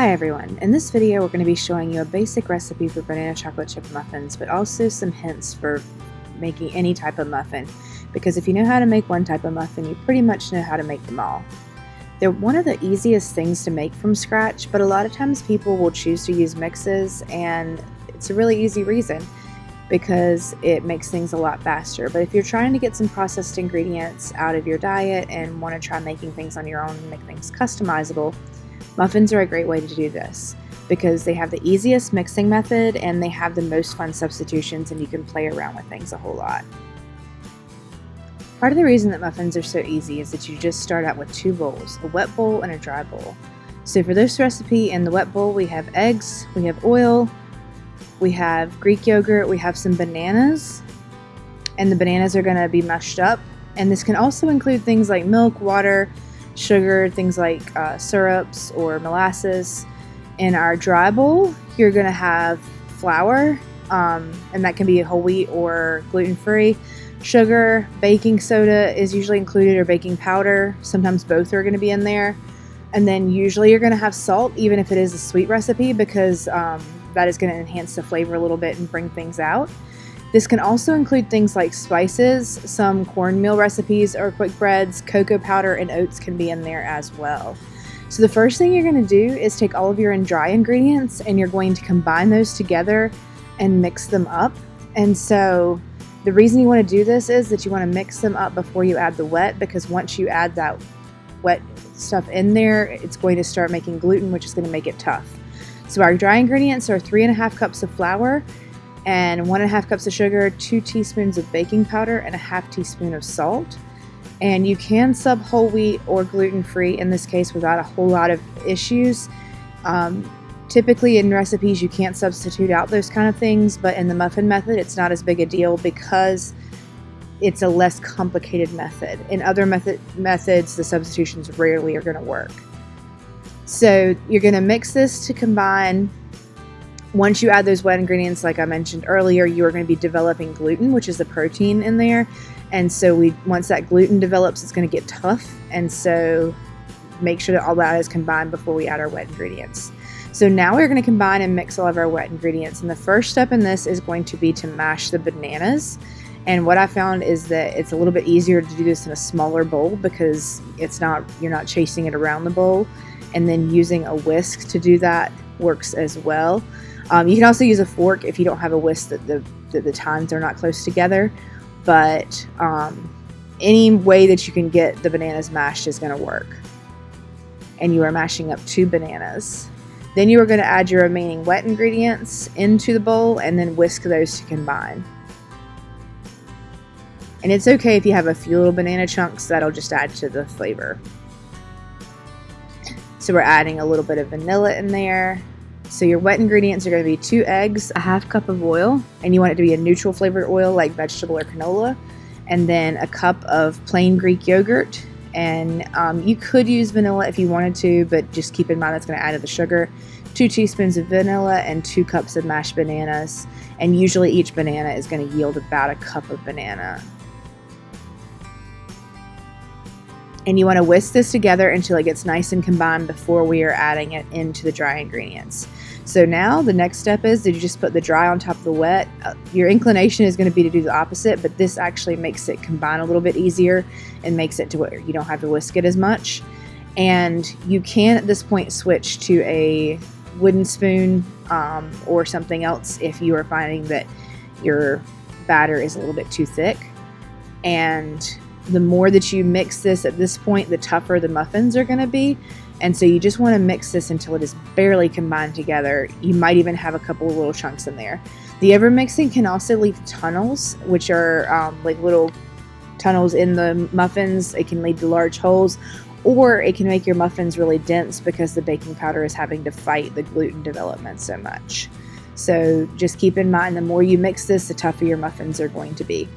Hi everyone, in this video we're going to be showing you a basic recipe for banana chocolate chip muffins, but also some hints for making any type of muffin, because if you know how to make one type of muffin, you pretty much know how to make them all. They're one of the easiest things to make from scratch, but a lot of times people will choose to use mixes, and it's a really easy reason, because it makes things a lot faster. But if you're trying to get some processed ingredients out of your diet and want to try making things on your own and make things customizable, muffins are a great way to do this because they have the easiest mixing method and they have the most fun substitutions, and you can play around with things a whole lot. Part of the reason that muffins are so easy is that you just start out with two bowls, a wet bowl and a dry bowl. So for this recipe, in the wet bowl we have eggs, we have oil, we have Greek yogurt, we have some bananas, and the bananas are going to be mashed up. And this can also include things like milk, water, sugar, things like syrups or molasses. In our dry bowl, you're going to have flour, and that can be whole wheat or gluten-free. Sugar, baking soda is usually included, or baking powder. Sometimes both are going to be in there. And then usually you're going to have salt, even if it is a sweet recipe, because that is going to enhance the flavor a little bit and bring things out. This can also include things like spices, some cornmeal recipes or quick breads, cocoa powder, and oats can be in there as well. So the first thing you're going to do is take all of your dry ingredients and you're going to combine those together and mix them up. And so the reason you want to do this is that you want to mix them up before you add the wet, because once you add that wet stuff in there, it's going to start making gluten, which is going to make it tough. So our dry ingredients are 3.5 cups of flour and 1.5 cups of sugar, 2 teaspoons of baking powder, and a half teaspoon of salt. And you can sub whole wheat or gluten-free in this case without a whole lot of issues. Typically in recipes you can't substitute out those kind of things, but in the muffin method it's not as big a deal because it's a less complicated method. In other methods the substitutions rarely are going to work. So you're going to mix this to combine. Once you add those wet ingredients, like I mentioned earlier, you are going to be developing gluten, which is the protein in there. And so once that gluten develops, it's going to get tough. And so make sure that all that is combined before we add our wet ingredients. So now we're going to combine and mix all of our wet ingredients. And the first step in this is going to be to mash the bananas. And what I found is that it's a little bit easier to do this in a smaller bowl because you're not chasing it around the bowl. And then using a whisk to do that works as well. You can also use a fork if you don't have a whisk that the tines are not close together. But any way that you can get the bananas mashed is going to work. And you are mashing up 2 bananas. Then you are going to add your remaining wet ingredients into the bowl and then whisk those to combine. And it's okay if you have a few little banana chunks, that'll just add to the flavor. So we're adding a little bit of vanilla in there. So your wet ingredients are going to be 2 eggs, a half cup of oil, and you want it to be a neutral flavored oil like vegetable or canola, and then a cup of plain Greek yogurt. And you could use vanilla if you wanted to, but just keep in mind that's going to add to the sugar. 2 teaspoons of vanilla and 2 cups of mashed bananas. And usually each banana is going to yield about a cup of banana. And you want to whisk this together until it gets nice and combined before we are adding it into the dry ingredients. So now the next step is that you just put the dry on top of the wet. Your inclination is going to be to do the opposite, but this actually makes it combine a little bit easier and makes it to where you don't have to whisk it as much. And you can at this point switch to a wooden spoon or something else if you are finding that your batter is a little bit too thick. And the more that you mix this at this point, the tougher the muffins are going to be. And so you just want to mix this until it is barely combined together. You might even have a couple of little chunks in there. The over-mixing can also leave tunnels, which are like little tunnels in the muffins. It can lead to large holes, or it can make your muffins really dense because the baking powder is having to fight the gluten development so much. So just keep in mind, the more you mix this, the tougher your muffins are going to be.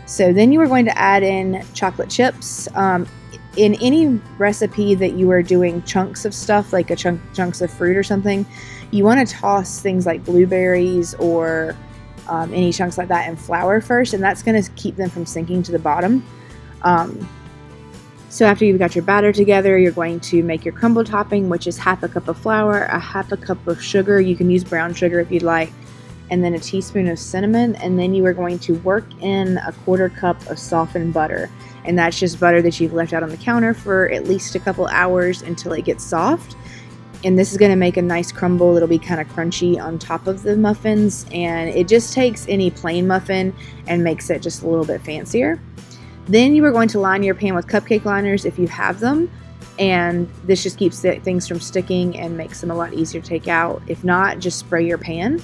So then you are going to add in chocolate chips. In any recipe that you are doing chunks of stuff, like chunks of fruit or something, you want to toss things like blueberries or any chunks like that in flour first, and that's going to keep them from sinking to the bottom. So after you've got your batter together, you're going to make your crumble topping, which is half a cup of flour, a half a cup of sugar. You can use brown sugar if you'd like, and then a teaspoon of cinnamon. And then you are going to work in a 1/4 cup of softened butter. And that's just butter that you've left out on the counter for at least a couple hours until it gets soft. And this is going to make a nice crumble. It'll be kind of crunchy on top of the muffins, and it just takes any plain muffin and makes it just a little bit fancier. Then you are going to line your pan with cupcake liners if you have them, and this just keeps things from sticking and makes them a lot easier to take out. If not, just spray your pan.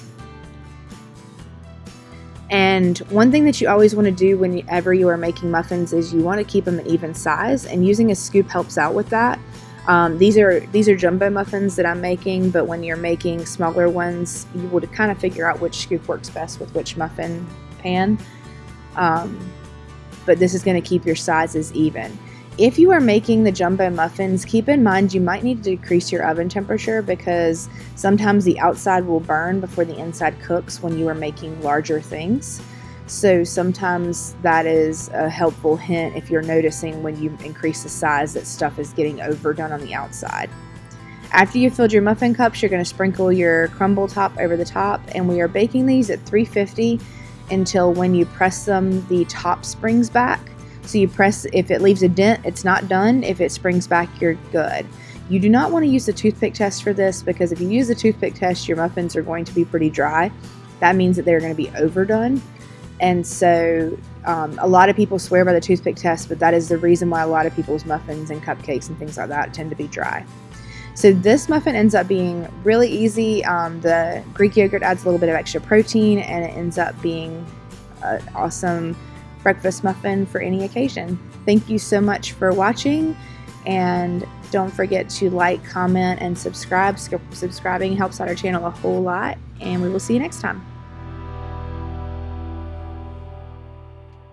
And one thing that you always want to do whenever you are making muffins is you want to keep them an even size, and using a scoop helps out with that. These are jumbo muffins that I'm making, but when you're making smaller ones, you would kind of figure out which scoop works best with which muffin pan. But this is going to keep your sizes even. If you are making the jumbo muffins, keep in mind you might need to decrease your oven temperature because sometimes the outside will burn before the inside cooks when you are making larger things. So sometimes that is a helpful hint if you're noticing when you increase the size that stuff is getting overdone on the outside. After you've filled your muffin cups, you're going to sprinkle your crumble top over the top, and we are baking these at 350 until when you press them, the top springs back. So you press, if it leaves a dent, it's not done. If it springs back, you're good. You do not want to use the toothpick test for this because if you use the toothpick test, your muffins are going to be pretty dry. That means that they're going to be overdone. And so a lot of people swear by the toothpick test, but that is the reason why a lot of people's muffins and cupcakes and things like that tend to be dry. So this muffin ends up being really easy. The Greek yogurt adds a little bit of extra protein, and it ends up being an awesome breakfast muffin for any occasion. Thank you so much for watching, and don't forget to like, comment, and subscribe. Subscribing helps out our channel a whole lot, and we will see you next time.